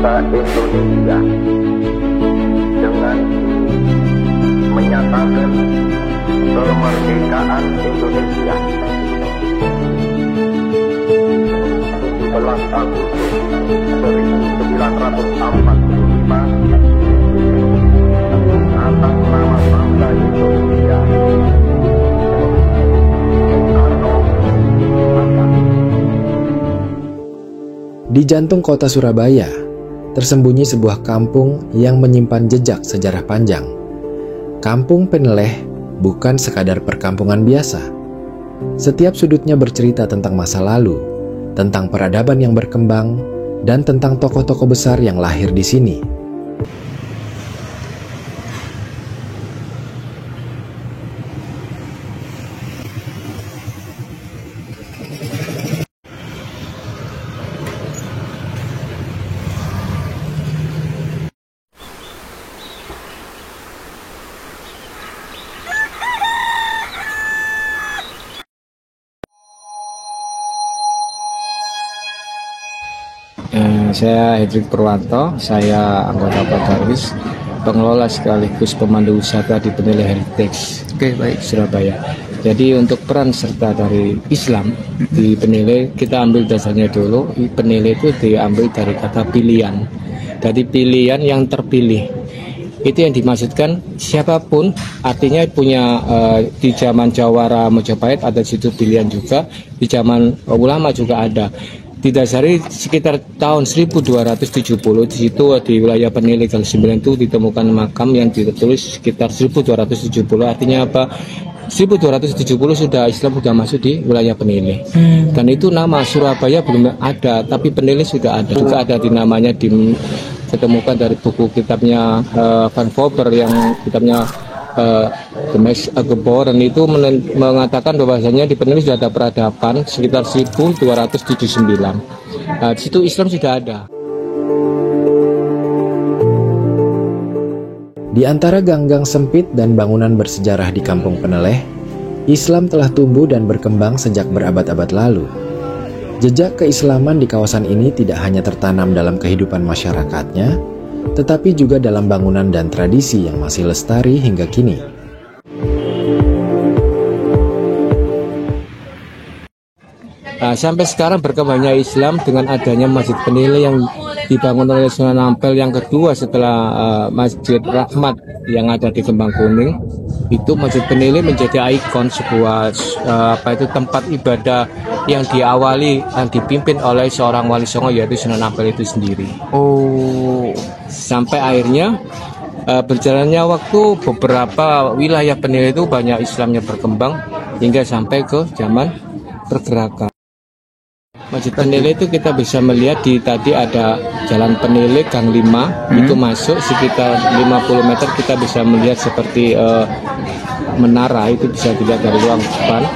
bangsa Indonesia dengan menyatakan kemerdekaan Indonesia 17 Agustus 1945 atas nama bangsa Indonesia. Di jantung kota Surabaya, tersembunyi sebuah kampung yang menyimpan jejak sejarah panjang. Kampung Peneleh bukan sekadar perkampungan biasa. Setiap sudutnya bercerita tentang masa lalu, tentang peradaban yang berkembang, dan tentang tokoh-tokoh besar yang lahir di sini. Saya Hendrik Purwanto, saya anggota Padarwis, pengelola sekaligus pemandu wisata di Peneleh Heritage Surabaya. Jadi untuk peran serta dari Islam di Peneleh, kita ambil dasarnya dulu. Peneleh itu diambil dari kata pilihan, dari pilihan yang terpilih. Itu yang dimaksudkan siapapun, artinya punya di zaman Jawara Mojopahit ada situ pilihan juga, di zaman ulama juga ada. Didasari sekitar tahun 1270 di situ di wilayah Peneleh Gang 9 itu ditemukan makam yang ditulis sekitar 1270. Artinya apa? 1270 sudah Islam sudah masuk di wilayah Peneleh. Dan itu nama Surabaya belum ada, tapi Peneleh sudah ada. Juga ada di namanya ditemukan dari buku kitabnya Van Vober yang kitabnya The Max Geboren itu mengatakan bahwasanya di Peneleh sudah ada peradaban sekitar 1279. Di situ Islam sudah ada. Di antara gang-gang sempit dan bangunan bersejarah di Kampung Peneleh, Islam telah tumbuh dan berkembang sejak berabad-abad lalu. Jejak keislaman di kawasan ini tidak hanya tertanam dalam kehidupan masyarakatnya, tetapi juga dalam bangunan dan tradisi yang masih lestari hingga kini. Sampai sekarang berkembangnya Islam dengan adanya Masjid Peneleh yang dibangun oleh Sunan Ampel yang kedua setelah Masjid Rahmat yang ada di Kembang Kuning. Itu Masjid Peneleh menjadi ikon sebuah tempat ibadah yang diawali dan dipimpin oleh seorang wali songo, yaitu Sunan Ampel itu sendiri. Sampai akhirnya berjalannya waktu, beberapa wilayah Peneleh itu banyak Islamnya berkembang hingga sampai ke zaman pergerakan. Masjid Peneleh itu kita bisa melihat tadi ada Jalan Peneleh Gang 5, itu masuk sekitar 50 meter kita bisa melihat seperti menara, itu bisa dilihat dari ruang depan.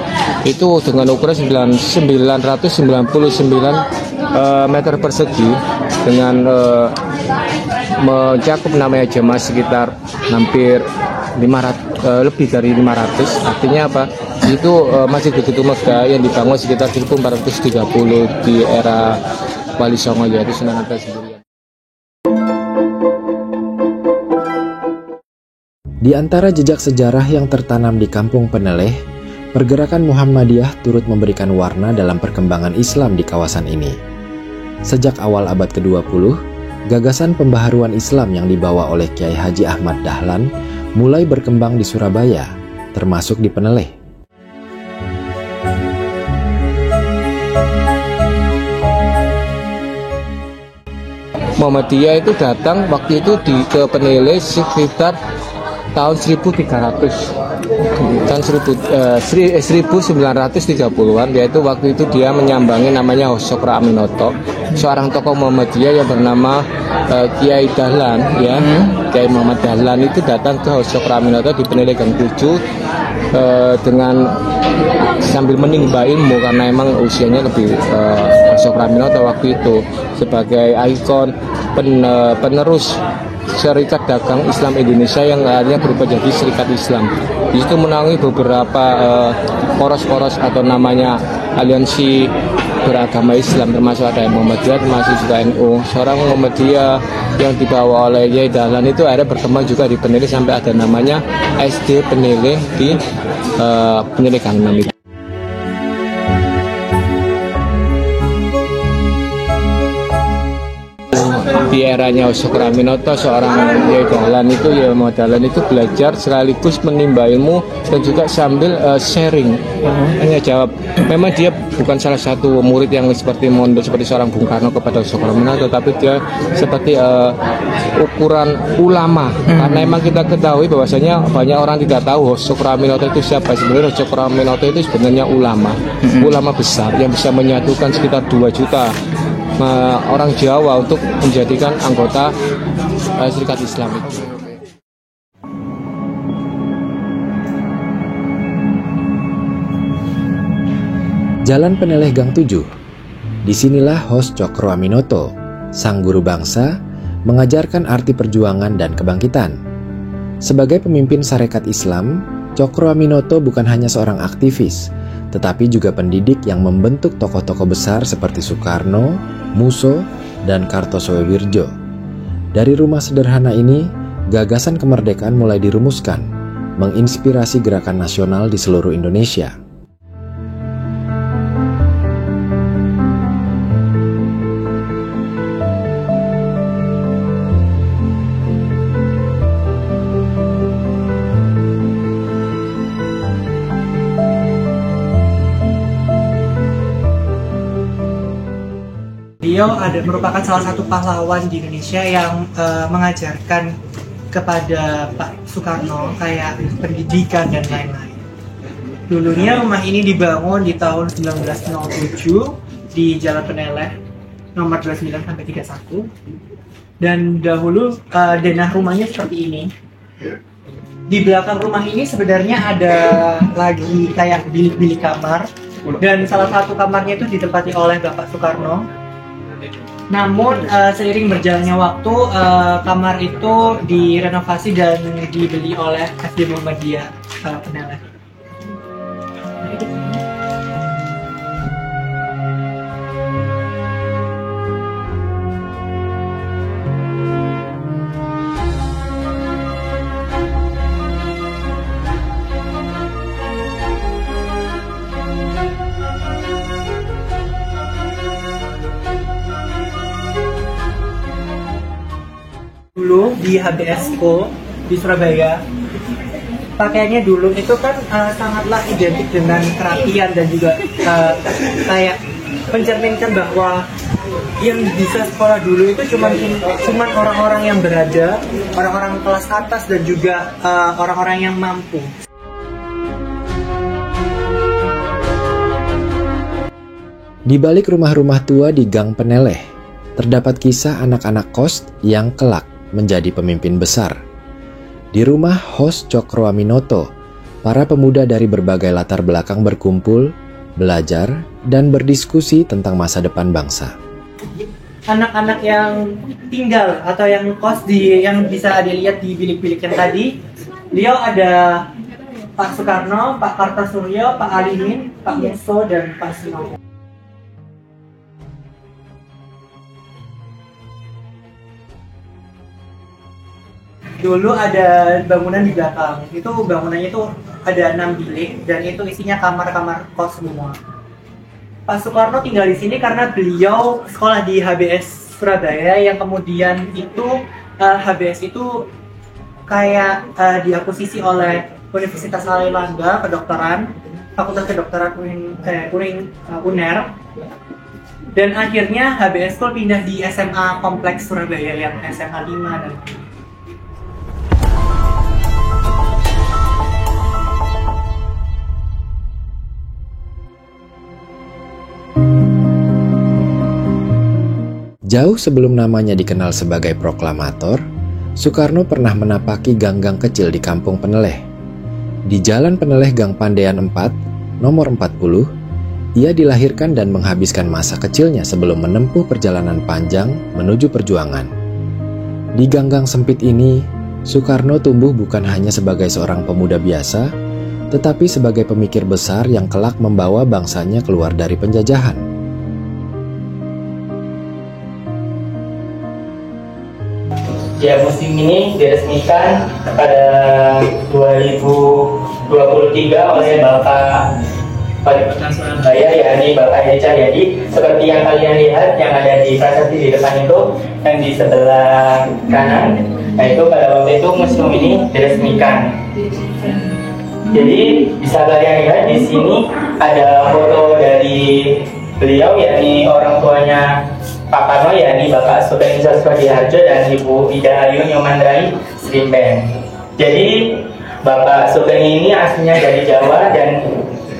Itu dengan ukuran 999 meter persegi dengan mencakup namanya jemaah sekitar hampir 500, lebih dari 500. Artinya apa? Itu masih begitu megah yang dibangun sekitar 1430 di era Wali Songo, yaitu Sunan Ampel sendiri. Di antara jejak sejarah yang tertanam di Kampung Peneleh, pergerakan Muhammadiyah turut memberikan warna dalam perkembangan Islam di kawasan ini. Sejak awal abad ke-20, gagasan pembaharuan Islam yang dibawa oleh Kiai Haji Ahmad Dahlan mulai berkembang di Surabaya, termasuk di Peneleh. Muhammadiyah itu datang waktu itu ke Peneleh sekitar tahun 1300, tahun 1930-an, yaitu waktu itu dia menyambangi namanya Sokro Aminoto, seorang tokoh Muhammadiyah yang bernama Kiai Dahlan, ya. Kiai Muhammad Dahlan itu datang ke Sokro Aminoto di Peneleh Gang 7 dengan sambil menimba ilmu, karena emang usianya lebih Sokro Aminoto waktu itu sebagai ikon penerus Serikat Dagang Islam Indonesia yang akhirnya berubah jadi Serikat Islam. Di situ menaungi beberapa poros-poros atau namanya aliansi beragama Islam, termasuk ada yang Muhammadiyah, termasuk juga NU. Seorang Muhammadiyah yang dibawa oleh Yai Dahlan itu akhirnya berkembang juga di Peneleh sampai ada namanya SD Peneleh di Peneleh Gang 6 itu. Di eranya Sukraminoto, seorang Yai Dahlan itu, Yai Muhammad Dahlan itu belajar sekaligus menimba ilmu dan juga sambil sharing. Hanya jawab, memang dia bukan salah satu murid yang seperti mondok seperti seorang Bung Karno kepada Sukraminoto, tapi dia seperti ukuran ulama. Karena memang kita ketahui bahwasanya banyak orang tidak tahu Sukraminoto itu siapa. Sebenarnya Sukraminoto itu sebenarnya ulama besar yang bisa menyatukan sekitar 2 juta orang Jawa untuk menjadikan anggota Serikat Islam itu. Jalan Peneleh Gang 7. Disinilah Hos Cokro Aminoto, sang guru bangsa, mengajarkan arti perjuangan dan kebangkitan. Sebagai pemimpin Sarekat Islam, Cokro Aminoto bukan hanya seorang aktivis, tetapi juga pendidik yang membentuk tokoh-tokoh besar seperti Soekarno, Musso, dan Kartosoewirjo. Dari rumah sederhana ini, gagasan kemerdekaan mulai dirumuskan, menginspirasi gerakan nasional di seluruh Indonesia. Beliau merupakan salah satu pahlawan di Indonesia yang mengajarkan kepada Pak Soekarno kayak pendidikan dan lain-lain. Dulunya rumah ini dibangun di tahun 1907 di Jalan Peneleh nomor 29 sampai 31. Dan dahulu denah rumahnya seperti ini. Di belakang rumah ini sebenarnya ada lagi kayak bilik-bilik kamar, dan salah satu kamarnya itu ditempati oleh Bapak Soekarno. Namun seiring berjalannya waktu, kamar itu direnovasi dan dibeli oleh SD Muhammadiyah Peneleh. Dulu di HBSO di Surabaya, pakaiannya dulu itu kan sangatlah identik dengan kerapian dan juga kayak mencerminkan bahwa yang bisa sekolah dulu itu cuman orang-orang yang berada, orang-orang kelas atas dan juga orang-orang yang mampu. Di balik rumah-rumah tua di Gang Peneleh, terdapat kisah anak-anak kos yang kelak menjadi pemimpin besar. Di rumah Hos Cokro Aminoto, para pemuda dari berbagai latar belakang berkumpul, belajar, dan berdiskusi tentang masa depan bangsa. Anak-anak yang tinggal atau yang kos yang bisa dilihat di bilik-bilik yang tadi, beliau ada Pak Soekarno, Pak Kartosoewirjo, Pak Alimin, Pak Musso, dan Pak Sinowo. Dulu ada bangunan di belakang, itu bangunannya itu ada 6 bilik dan itu isinya kamar-kamar kos semua. Pak Soekarno tinggal di sini karena beliau sekolah di HBS Surabaya, yang kemudian itu HBS itu kayak diakuisisi oleh Universitas Airlangga Kedokteran, Fakultas Kedokteran UNER, dan akhirnya HBS School pindah di SMA Kompleks Surabaya yang SMA 5 dan Jauh sebelum namanya dikenal sebagai proklamator, Soekarno pernah menapaki gang-gang kecil di Kampung Peneleh. Di Jalan Peneleh Gang Pandean 4, nomor 40, ia dilahirkan dan menghabiskan masa kecilnya sebelum menempuh perjalanan panjang menuju perjuangan. Di gang-gang sempit ini, Soekarno tumbuh bukan hanya sebagai seorang pemuda biasa, tetapi sebagai pemikir besar yang kelak membawa bangsanya keluar dari penjajahan. Ya, museum ini diresmikan pada 2023 oleh Bapak Wali Kota Surabaya, yakni Bapak Edi Cahyadi. Seperti yang kalian lihat yang ada di prasasti di depan itu, yang di sebelah kanan, nah itu pada waktu itu museum ini diresmikan. Jadi bisa kalian lihat di sini ada foto dari beliau, yakni orang tuanya Pak Karno, yakni Bapak Sugeng Sosrodiharjo dan Ibu Ida Ayu Nyomandrai Srimben. Jadi Bapak Sugeng ini aslinya dari Jawa dan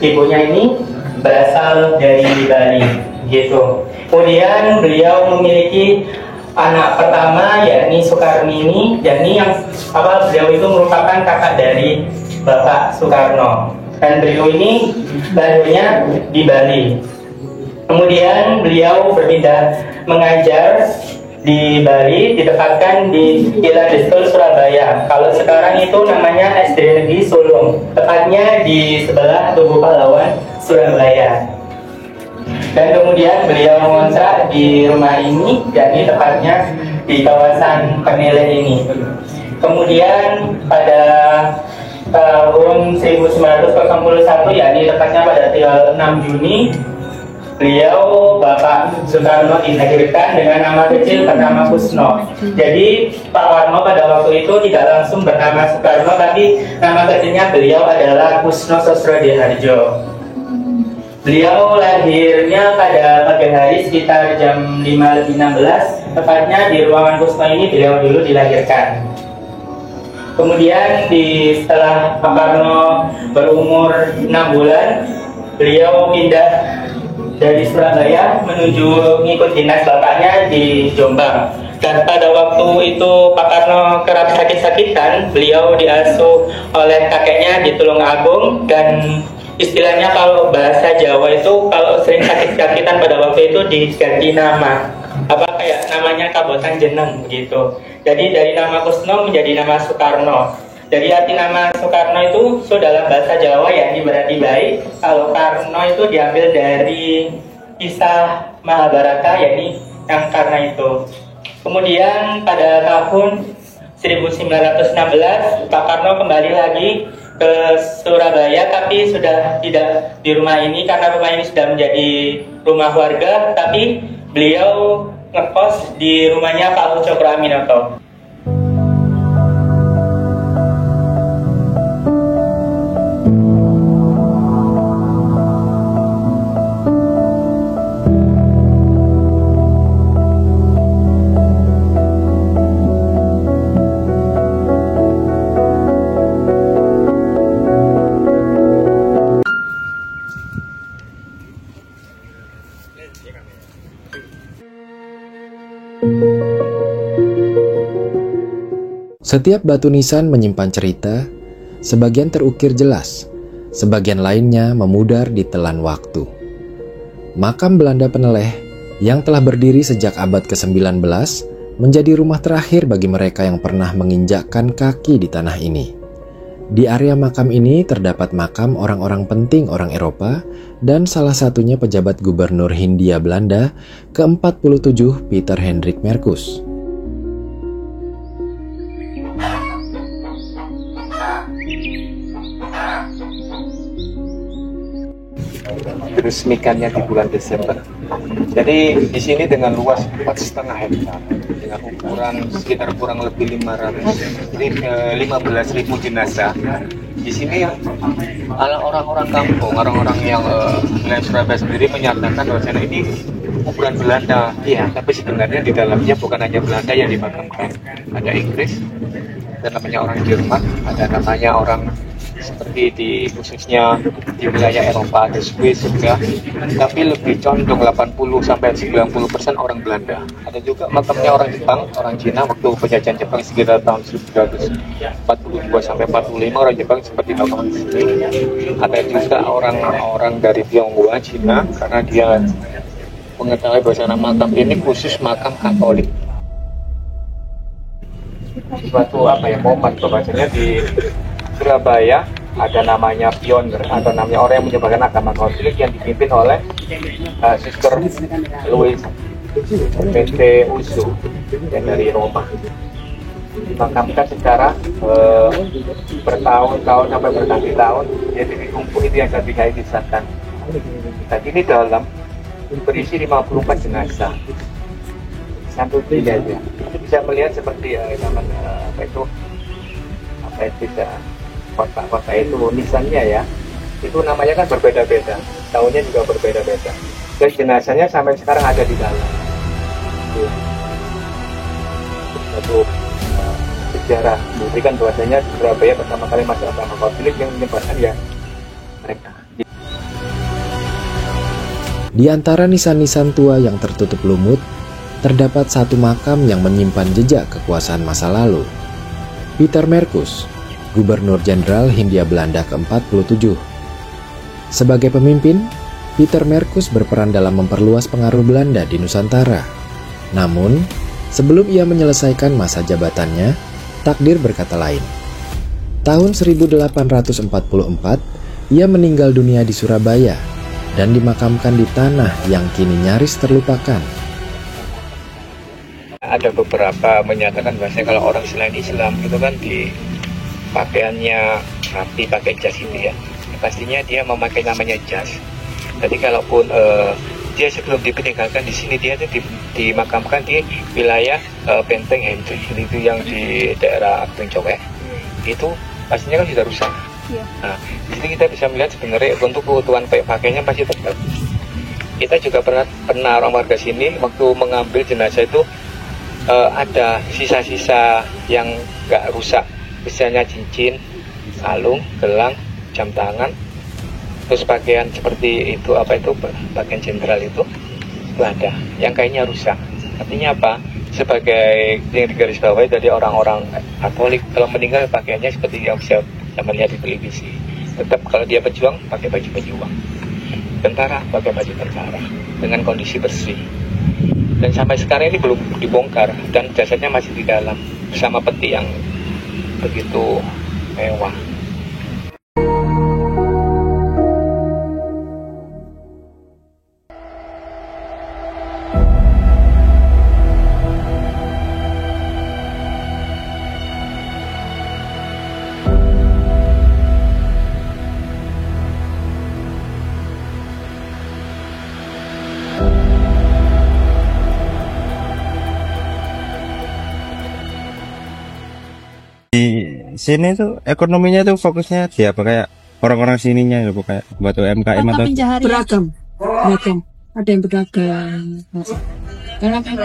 ibunya ini berasal dari Bali, gitu. Kemudian beliau memiliki anak pertama, yakni Soekarmini, yakni yang beliau itu merupakan kakak dari Bapak Soekarno. Dan beliau ini lahirnya di Bali. Kemudian beliau berpindah mengajar di Bali, ditempatkan di Ilan School Surabaya. Kalau sekarang itu namanya SD Negeri Sulung, tepatnya di sebelah Tugu Pahlawan, Surabaya. Dan kemudian beliau mengontrak di rumah ini, yakni tepatnya di kawasan Peneleh ini. Kemudian pada tahun 1901, yakni tepatnya pada tanggal 6 Juni, beliau Bapak Soekarno dilahirkan dengan nama kecil bernama Kusno. Jadi Pak Karno pada waktu itu tidak langsung bernama Soekarno, tapi nama kecilnya beliau adalah Kusno Sosrodiharjo. Beliau lahirnya pada pagi hari sekitar jam 5:16, tepatnya di ruangan Kusno ini beliau dulu dilahirkan. Kemudian setelah Pak Karno berumur 6 bulan, beliau pindah dari Surabaya menuju ngikut dinas bapaknya di Jombang. Dan pada waktu itu Pak Karno kerap sakit-sakitan, beliau diasuh oleh kakeknya di Tulungagung, dan istilahnya kalau bahasa Jawa itu kalau sering sakit-sakitan pada waktu itu diganti nama. Kayak namanya Kabotan Jeneng gitu. Jadi dari nama Kusno menjadi nama Soekarno. Jadi arti nama Soekarno itu dalam bahasa Jawa yakni berarti baik. Kalau Karno itu diambil dari kisah Mahabharata, yakni yang karena itu. Kemudian pada tahun 1916 Pak Karno kembali lagi ke Surabaya, tapi sudah tidak di rumah ini karena rumah ini sudah menjadi rumah warga, tapi beliau ngekos di rumahnya Pak Cokro Aminoto. Setiap batu nisan menyimpan cerita, sebagian terukir jelas, sebagian lainnya memudar di telan waktu. Makam Belanda Peneleh yang telah berdiri sejak abad ke-19 menjadi rumah terakhir bagi mereka yang pernah menginjakkan kaki di tanah ini. Di area makam ini terdapat makam orang-orang penting orang Eropa dan salah satunya pejabat gubernur Hindia Belanda ke-47 Peter Hendrik Merkus. Diresmikannya di bulan Desember. Jadi di sini dengan luas 4,5 hektar dengan ukuran sekitar kurang lebih 15.000 jenazah. Di sini orang-orang kampung, orang-orang yang wilayah Surabaya sendiri menyatakan bahwa ini ukuran Belanda. Iya, tapi sebenarnya di dalamnya bukan hanya Belanda yang dimakamkan, ada Inggris, ada namanya orang Jerman, ada namanya orang seperti di khususnya di wilayah Eropa, ada Swiss juga, tapi lebih condong 80-90% orang Belanda. Ada juga makamnya orang Jepang, orang Cina waktu penjajahan Jepang sekitar tahun 1942-45 orang Jepang seperti makam di sini. Ada juga orang-orang dari Tionghoa, Cina, karena dia mengetahui bahwa makam ini khusus makam Katolik. Suatu momen bahwasanya di Surabaya ada namanya pionir atau namanya orang yang menyebarkan agama Katolik yang dipimpin oleh Sister Louis PT Usu yang dari Roma. dimakamkan secara bertahun-tahun sampai berganti-tahun. Jadi dikumpul itu yang tadi saya kisahkan. Tadi ini dalam berisi 54 jenazah. Satu tiga aja. Itu bisa melihat seperti kotak-kotak itu nisannya ya. Itu namanya kan berbeda-beda. Tahunnya juga berbeda-beda. Dan jenazahnya sampai sekarang ada di dalam. Satu sejarah membuktikan bahwasanya Surabaya pertama kali masuk agama Katolik yang menyebarkan ya mereka. Di antara nisan-nisan tua yang tertutup lumut, terdapat satu makam yang menyimpan jejak kekuasaan masa lalu. Pieter Merkus, Gubernur Jenderal Hindia Belanda ke-47. Sebagai pemimpin, Pieter Merkus berperan dalam memperluas pengaruh Belanda di Nusantara. Namun, sebelum ia menyelesaikan masa jabatannya, takdir berkata lain. Tahun 1844, ia meninggal dunia di Surabaya dan dimakamkan di tanah yang kini nyaris terlupakan. Ada beberapa menyatakan bahwasanya kalau orang selain Islam itu kan di pakaiannya rapi, pakai jas itu ya. Pastinya dia memakai namanya jas. Jadi kalaupun dia sebelum dipeninggalkan di sini, dia itu dimakamkan di wilayah Benteng Hendrik, itu yang di daerah Abdeng ya. Itu pastinya kan sudah rusak. Nah, di sini kita bisa melihat sebenarnya untuk keutuhan pakainya pasti tetap. Kita juga pernah orang warga sini waktu mengambil jenazah itu ada sisa-sisa yang nggak rusak, misalnya cincin, kalung, gelang, jam tangan, terus pakaian seperti itu pakaian jenderal itu ada yang kayaknya rusak. Artinya apa? Sebagai yang digarisbawahi dari orang-orang Katolik, kalau meninggal pakaiannya seperti yang bisa melihat di televisi. Tetap kalau dia pejuang pakai baju pejuang, tentara pakai baju tentara dengan kondisi bersih. Dan sampai sekarang ini belum dibongkar dan jasadnya masih di dalam bersama peti yang begitu mewah. Sini tuh ekonominya tuh fokusnya di apa, kayak orang-orang sininya gitu, kayak buat UMKM atau beragam. Ada yang berdagang. Karena kan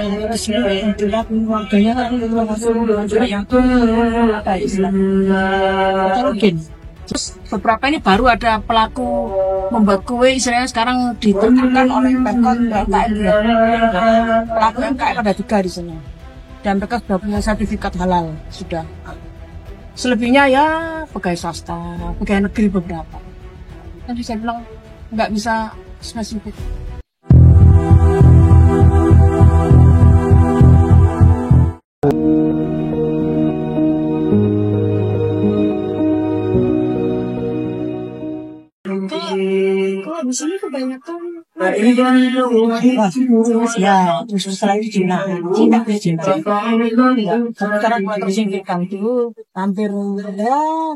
warganya kan yang Islam. Mungkin. Terus beberapa ini baru ada pelaku membuat kue, istilahnya sekarang ditentukan oleh Pemkot UMKM. Pelaku UMKM ada 3 di sana. Dan mereka sudah punya sertifikat halal sudah. Selebihnya ya pegawai swasta, pegawai negeri beberapa. Tadi saya bilang nggak bisa spesifik. Kalau di sini kebanyakan ya, terus selain di Cina. Sekarang kalau disingkirkan itu hampir ya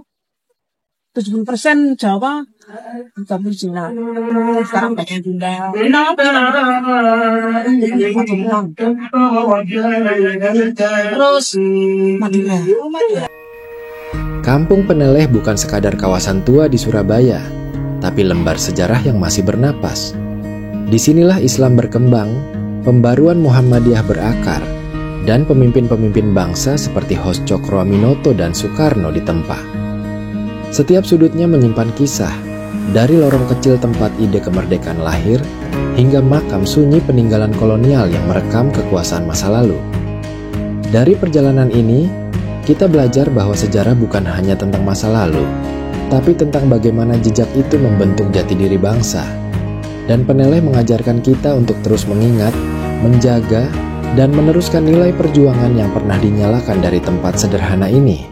70% Jawa, 30% Cina. Sekarang banyak Bunda. Terus Madinah. Kampung Peneleh bukan sekadar kawasan tua di Surabaya, tapi lembar sejarah yang masih bernapas. Disinilah Islam berkembang, pembaruan Muhammadiyah berakar, dan pemimpin-pemimpin bangsa seperti Hos Cokroaminoto dan Soekarno ditempa. Setiap sudutnya menyimpan kisah, dari lorong kecil tempat ide kemerdekaan lahir, hingga makam sunyi peninggalan kolonial yang merekam kekuasaan masa lalu. Dari perjalanan ini, kita belajar bahwa sejarah bukan hanya tentang masa lalu, tapi tentang bagaimana jejak itu membentuk jati diri bangsa. Dan Peneleh mengajarkan kita untuk terus mengingat, menjaga, dan meneruskan nilai perjuangan yang pernah dinyalakan dari tempat sederhana ini.